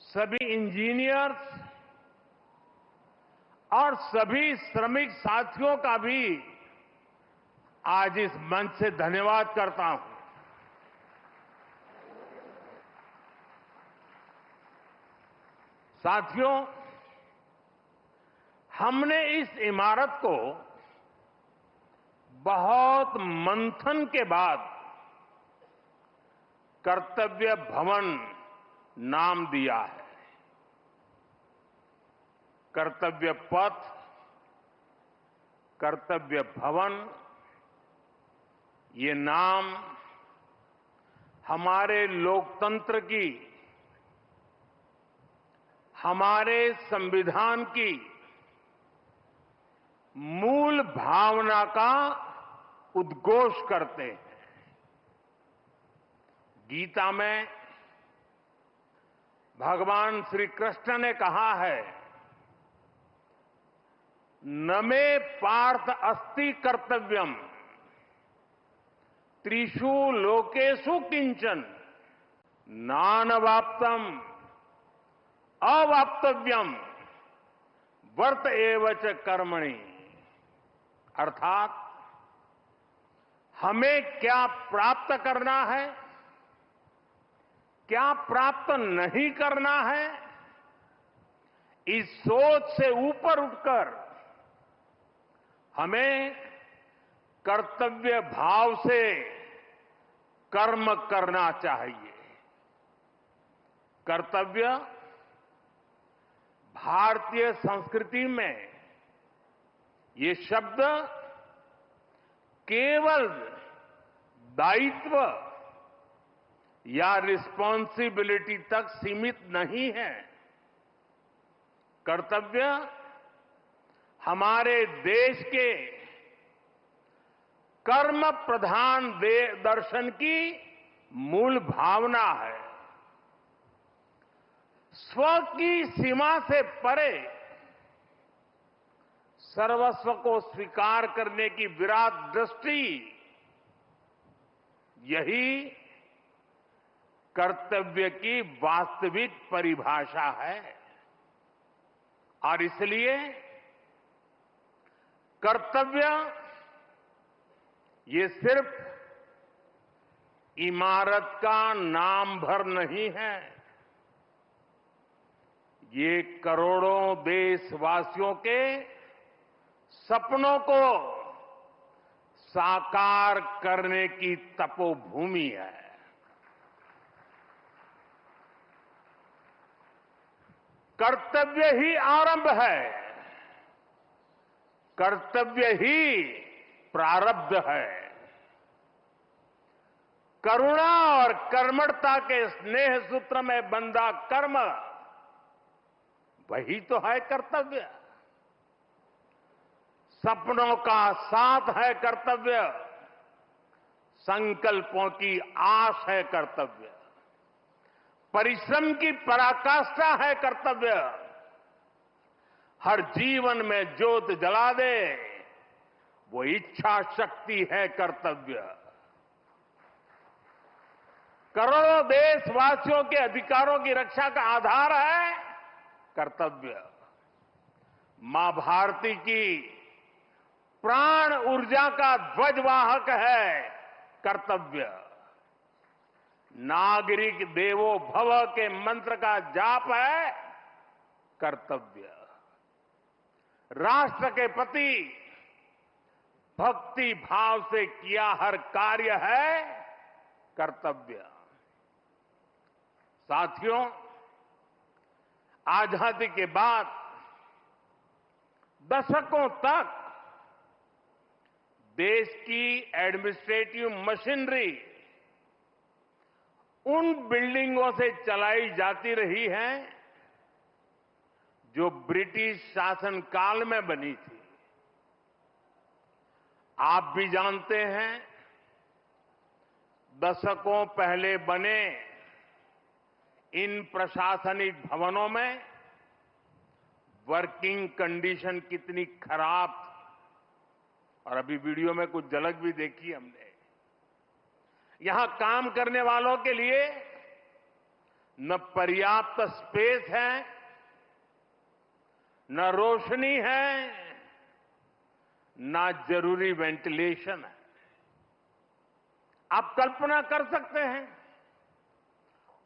सभी इंजीनियर्स और सभी श्रमिक साथियों का भी आज इस मंच से धन्यवाद करता हूं। साथियों, हमने इस इमारत को बहुत मंथन के बाद कर्तव्य भवन नाम दिया है। कर्तव्य पथ, कर्तव्य भवन, ये नाम हमारे लोकतंत्र की, हमारे संविधान की मूल भावना का उद्घोष करते हैं। गीता में भगवान श्री कृष्ण ने कहा है, न मे पार्थ अस्ति कर्तव्यम त्रिषु लोकेषु किंचन नानवाप्तम अवाप्तव्यम वर्त एव च कर्मणि। अर्थात हमें क्या प्राप्त करना है, क्या प्राप्त नहीं करना है, इस सोच से ऊपर उठकर हमें कर्तव्य भाव से कर्म करना चाहिए। कर्तव्य भारतीय संस्कृति में ये शब्द केवल दायित्व या रिस्पॉन्सिबिलिटी तक सीमित नहीं है। कर्तव्य हमारे देश के कर्म प्रधान दर्शन की मूल भावना है। स्व की सीमा से परे सर्वस्व को स्वीकार करने की विराट दृष्टि, यही कर्तव्य की वास्तविक परिभाषा है। और इसलिए कर्तव्य ये सिर्फ इमारत का नाम भर नहीं है, ये करोड़ों देशवासियों के सपनों को साकार करने की तपोभूमि है। कर्तव्य ही आरंभ है, कर्तव्य ही प्रारब्ध है। करुणा और कर्मठता के स्नेह सूत्र में बंधा कर्म, वही तो है कर्तव्य। सपनों का साथ है कर्तव्य, संकल्पों की आस है कर्तव्य, परिश्रम की पराकाष्ठा है कर्तव्य, हर जीवन में ज्योत जला दे वो इच्छा शक्ति है कर्तव्य। करोड़ों देशवासियों के अधिकारों की रक्षा का आधार है कर्तव्य। मां भारती की प्राण ऊर्जा का ध्वजवाहक है कर्तव्य। नागरिक देवो भव के मंत्र का जाप है कर्तव्य। राष्ट्र के प्रति भक्ति भाव से किया हर कार्य है कर्तव्य। साथियों, आजादी के बाद दशकों तक देश की एडमिनिस्ट्रेटिव मशीनरी उन बिल्डिंगों से चलाई जाती रही है जो ब्रिटिश शासनकाल में बनी थी। आप भी जानते हैं, दशकों पहले बने इन प्रशासनिक भवनों में वर्किंग कंडीशन कितनी खराब थी। और अभी वीडियो में कुछ झलक भी देखी हमने। यहां काम करने वालों के लिए न पर्याप्त स्पेस है, न रोशनी है, न जरूरी वेंटिलेशन है। आप कल्पना कर सकते हैं,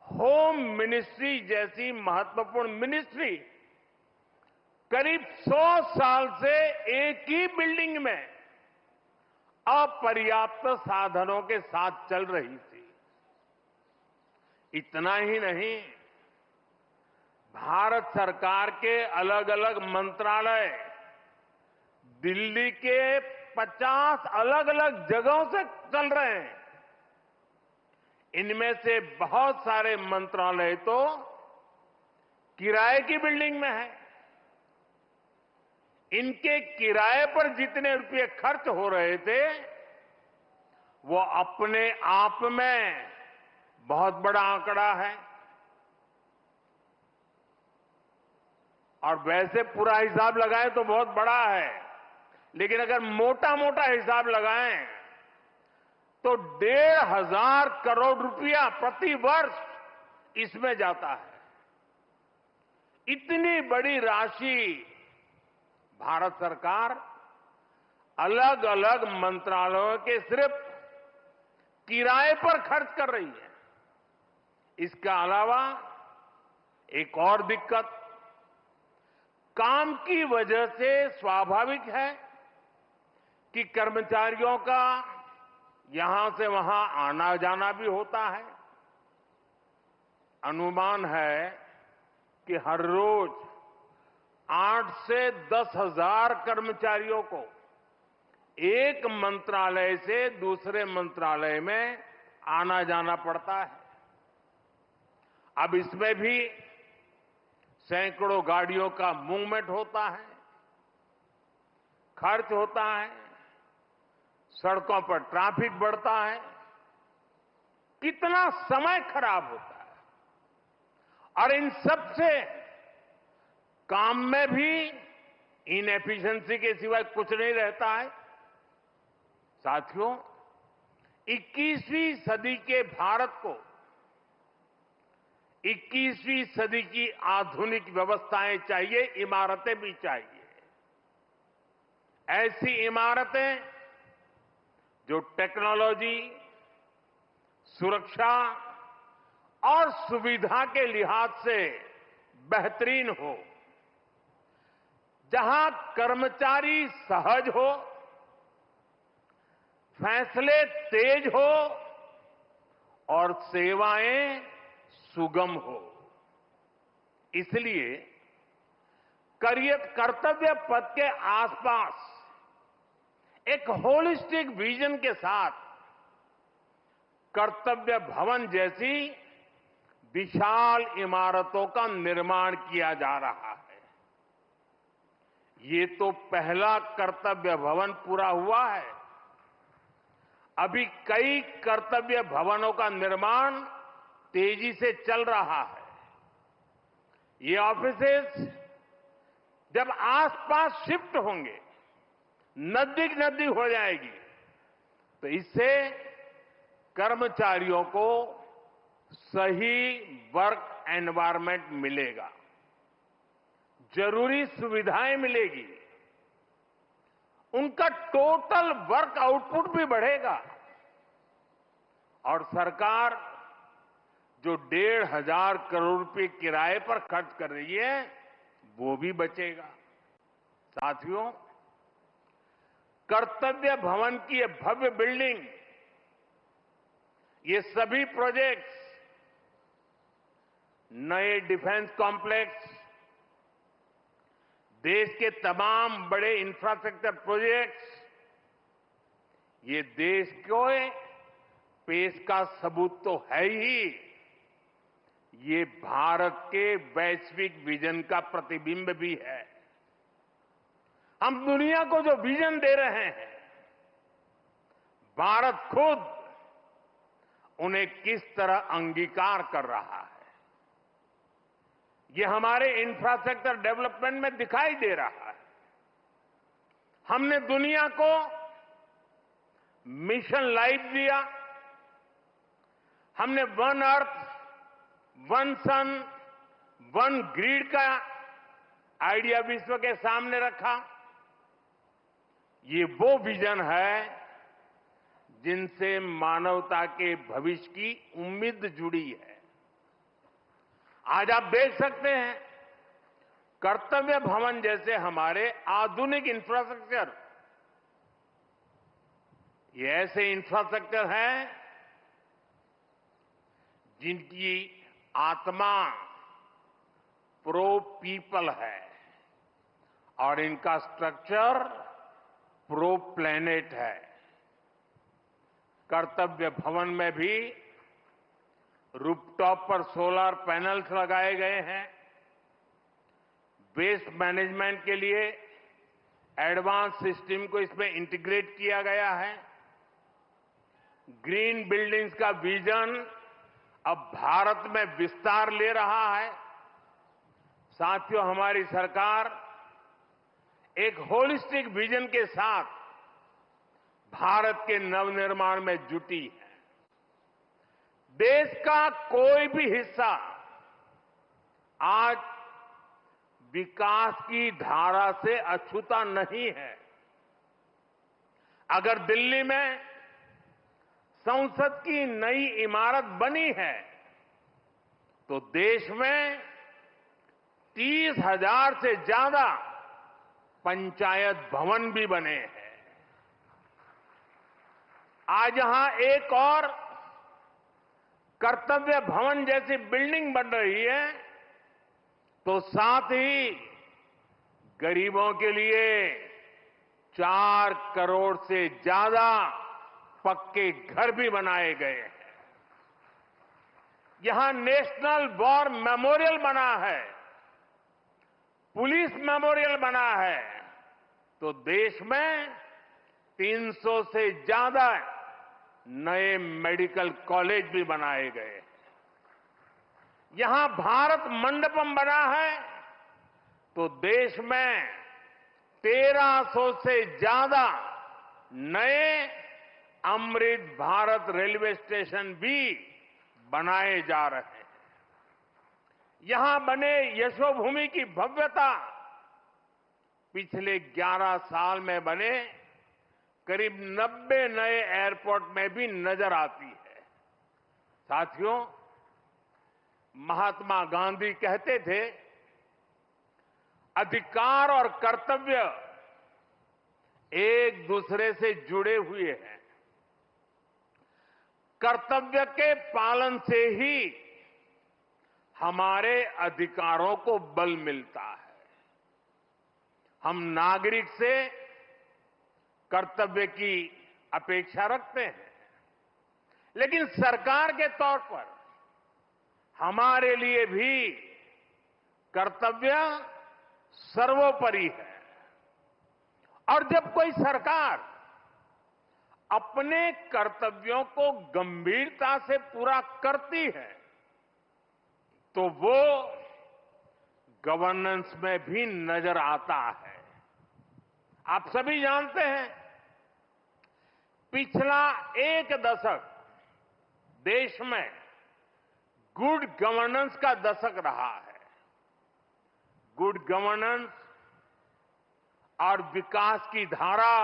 होम मिनिस्ट्री जैसी महत्वपूर्ण मिनिस्ट्री करीब 100 साल से एक ही बिल्डिंग में अपर्याप्त साधनों के साथ चल रही थी। इतना ही नहीं, भारत सरकार के अलग अलग मंत्रालय दिल्ली के 50 अलग अलग जगहों से चल रहे हैं। इनमें से बहुत सारे मंत्रालय तो किराए की बिल्डिंग में है। इनके किराए पर जितने रुपए खर्च हो रहे थे, वो अपने आप में बहुत बड़ा आंकड़ा है। और वैसे पूरा हिसाब लगाएं तो बहुत बड़ा है, लेकिन अगर मोटा मोटा हिसाब लगाएं तो 1,500 करोड़ रुपया प्रति वर्ष इसमें जाता है। इतनी बड़ी राशि भारत सरकार अलग अलग मंत्रालयों के सिर्फ किराए पर खर्च कर रही है। इसका अलावा एक और दिक्कत, काम की वजह से स्वाभाविक है कि कर्मचारियों का यहां से वहां आना जाना भी होता है। अनुमान है कि हर रोज 8 से 10,000 कर्मचारियों को एक मंत्रालय से दूसरे मंत्रालय में आना जाना पड़ता है। अब इसमें भी सैकड़ों गाड़ियों का मूवमेंट होता है, खर्च होता है, सड़कों पर ट्रैफिक बढ़ता है, कितना समय खराब होता है। और इन सब से काम में भी इनएफिशिएंसी के सिवाय कुछ नहीं रहता है। साथियों, 21वीं सदी के भारत को 21वीं सदी की आधुनिक व्यवस्थाएं चाहिए, इमारतें भी चाहिए। ऐसी इमारतें जो टेक्नोलॉजी, सुरक्षा और सुविधा के लिहाज से बेहतरीन हो, जहां कर्मचारी सहज हो, फैसले तेज हो और सेवाएं सुगम हो। इसलिए कर्तव्य पथ के आसपास एक होलिस्टिक विजन के साथ कर्तव्य भवन जैसी विशाल इमारतों का निर्माण किया जा रहा है। ये तो पहला कर्तव्य भवन पूरा हुआ है। अभी कई कर्तव्य भवनों का निर्माण तेजी से चल रहा है। ये ऑफिसेस जब आसपास शिफ्ट होंगे, नजदीक नजदीक हो जाएगी, तो इससे कर्मचारियों को सही वर्क एनवायरनमेंट मिलेगा, जरूरी सुविधाएं मिलेगी, उनका टोटल वर्क आउटपुट भी बढ़ेगा और सरकार जो 1,500 करोड़ रुपए किराए पर खर्च कर रही है, वो भी बचेगा। साथियों, कर्तव्य भवन की ये भव्य बिल्डिंग, ये सभी प्रोजेक्ट्स, नए डिफेंस कॉम्प्लेक्स, देश के तमाम बड़े इंफ्रास्ट्रक्चर प्रोजेक्ट्स, ये देश को पेश का सबूत तो है ही, ये भारत के वैश्विक विजन का प्रतिबिंब भी है। हम दुनिया को जो विजन दे रहे हैं, भारत खुद उन्हें किस तरह अंगीकार कर रहा है, ये हमारे इंफ्रास्ट्रक्चर डेवलपमेंट में दिखाई दे रहा है। हमने दुनिया को मिशन लाइफ दिया, हमने one earth one sun one grid का आइडिया विश्व के सामने रखा। ये वो विजन है जिनसे मानवता के भविष्य की उम्मीद जुड़ी है। आज आप देख सकते हैं कर्तव्य भवन जैसे हमारे आधुनिक इंफ्रास्ट्रक्चर, ये ऐसे इंफ्रास्ट्रक्चर हैं जिनकी आत्मा प्रो पीपल है और इनका स्ट्रक्चर प्रो प्लेनेट है। कर्तव्य भवन में भी रूफटॉप पर सोलर पैनल्स लगाए गए हैं। वेस्ट मैनेजमेंट के लिए एडवांस सिस्टम को इसमें इंटीग्रेट किया गया है। ग्रीन बिल्डिंग्स का विजन अब भारत में विस्तार ले रहा है। साथियों, हमारी सरकार एक होलिस्टिक विजन के साथ भारत के नवनिर्माण में जुटी है। देश का कोई भी हिस्सा आज विकास की धारा से अछूता नहीं है। अगर दिल्ली में संसद की नई इमारत बनी है तो देश में 30,000 से ज्यादा पंचायत भवन भी बने हैं। आज यहां एक और कर्तव्य भवन जैसी बिल्डिंग बन रही है तो साथ ही गरीबों के लिए 4 करोड़ से ज्यादा पक्के घर भी बनाए गए हैं। यहां नेशनल वॉर मेमोरियल बना है, पुलिस मेमोरियल बना है, तो देश में 300 से ज्यादा नए मेडिकल कॉलेज भी बनाए गए। यहां भारत मंडपम बना है तो देश में 1300 से ज्यादा नए अमृत भारत रेलवे स्टेशन भी बनाए जा रहे हैं। यहां बने यशोभूमि की भव्यता पिछले 11 साल में बने करीब 90 नए एयरपोर्ट में भी नजर आती है। साथियों, महात्मा गांधी कहते थे, अधिकार और कर्तव्य एक दूसरे से जुड़े हुए हैं। कर्तव्य के पालन से ही हमारे अधिकारों को बल मिलता है। हम नागरिक से कर्तव्य की अपेक्षा रखते हैं, लेकिन सरकार के तौर पर हमारे लिए भी कर्तव्य सर्वोपरि है। और जब कोई सरकार अपने कर्तव्यों को गंभीरता से पूरा करती है तो वो गवर्नेंस में भी नजर आता है। आप सभी जानते हैं, पिछला एक दशक देश में गुड गवर्नेंस का दशक रहा है। गुड गवर्नेंस और विकास की धारा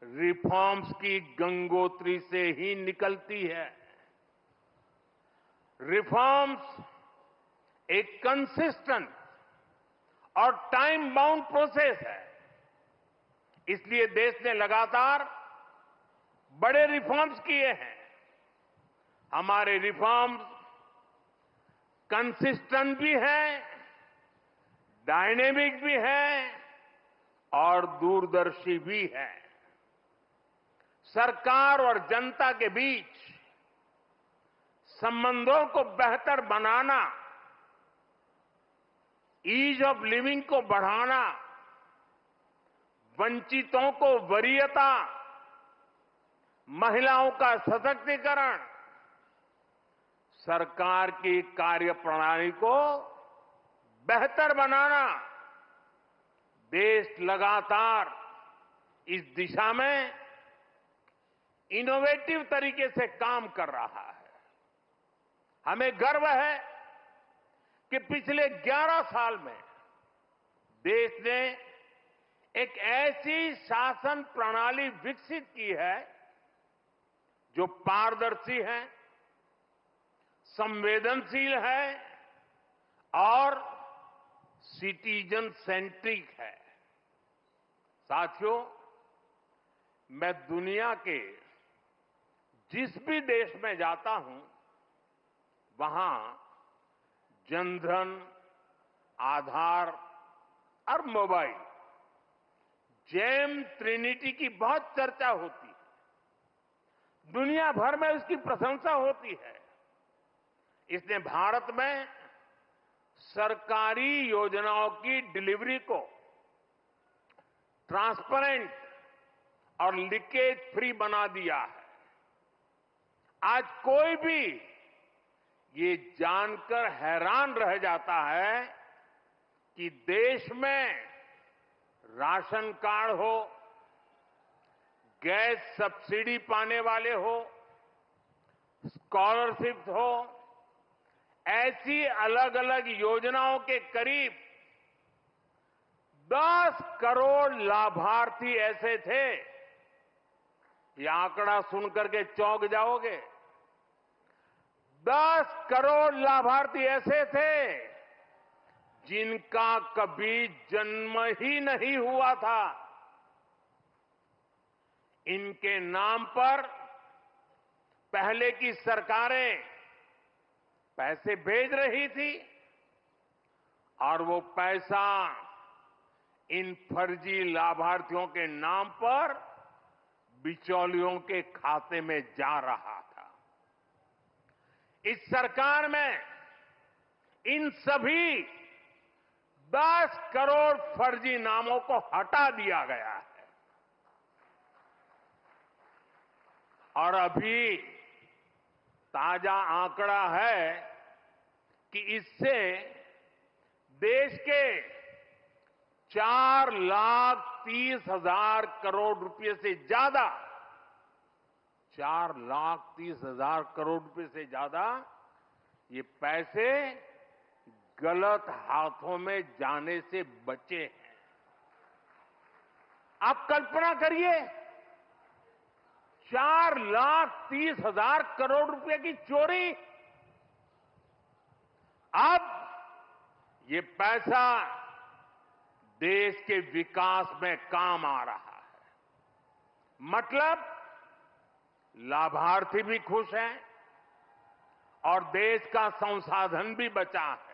रिफॉर्म्स की गंगोत्री से ही निकलती है। रिफॉर्म्स एक कंसिस्टेंट और टाइम बाउंड प्रोसेस है। इसलिए देश ने लगातार बड़े रिफॉर्म्स किए हैं। हमारे रिफॉर्म्स कंसिस्टेंट भी हैं, डायनेमिक भी हैं और दूरदर्शी भी हैं। सरकार और जनता के बीच संबंधों को बेहतर बनाना, ईज ऑफ लिविंग को बढ़ाना, वंचितों को वरीयता, महिलाओं का सशक्तिकरण, सरकार की कार्यप्रणाली को बेहतर बनाना, देश लगातार इस दिशा में इनोवेटिव तरीके से काम कर रहा है। हमें गर्व है कि पिछले 11 साल में देश ने एक ऐसी शासन प्रणाली विकसित की है जो पारदर्शी है, संवेदनशील है और सिटीजन सेंट्रिक है। साथियों, मैं दुनिया के जिस भी देश में जाता हूं, वहां जनधन, आधार और मोबाइल जेम ट्रिनिटी की बहुत चर्चा होती है। दुनिया भर में उसकी प्रशंसा होती है। इसने भारत में सरकारी योजनाओं की डिलीवरी को ट्रांसपेरेंट और लीकेज फ्री बना दिया है। आज कोई भी ये जानकर हैरान रह जाता है कि देश में राशन कार्ड हो, गैस सब्सिडी पाने वाले हो, स्कॉलरशिप हो, ऐसी अलग अलग योजनाओं के करीब 10 करोड़ लाभार्थी ऐसे थे। ये आंकड़ा सुनकर के चौंक जाओगे। 10 करोड़ लाभार्थी ऐसे थे जिनका कभी जन्म ही नहीं हुआ था। इनके नाम पर पहले की सरकारें पैसे भेज रही थी और वो पैसा इन फर्जी लाभार्थियों के नाम पर बिचौलियों के खाते में जा रहा था। इस सरकार में इन सभी 10 करोड़ फर्जी नामों को हटा दिया गया है और अभी ताजा आंकड़ा है कि इससे देश के 4,30,000 करोड़ रुपए से ज्यादा 4,30,000 करोड़ रुपए से ज्यादा ये पैसे गलत हाथों में जाने से बचे हैं। आप कल्पना करिए, 4,30,000 करोड़ रुपए की चोरी। अब ये पैसा देश के विकास में काम आ रहा है। मतलब लाभार्थी भी खुश हैं और देश का संसाधन भी बचा है।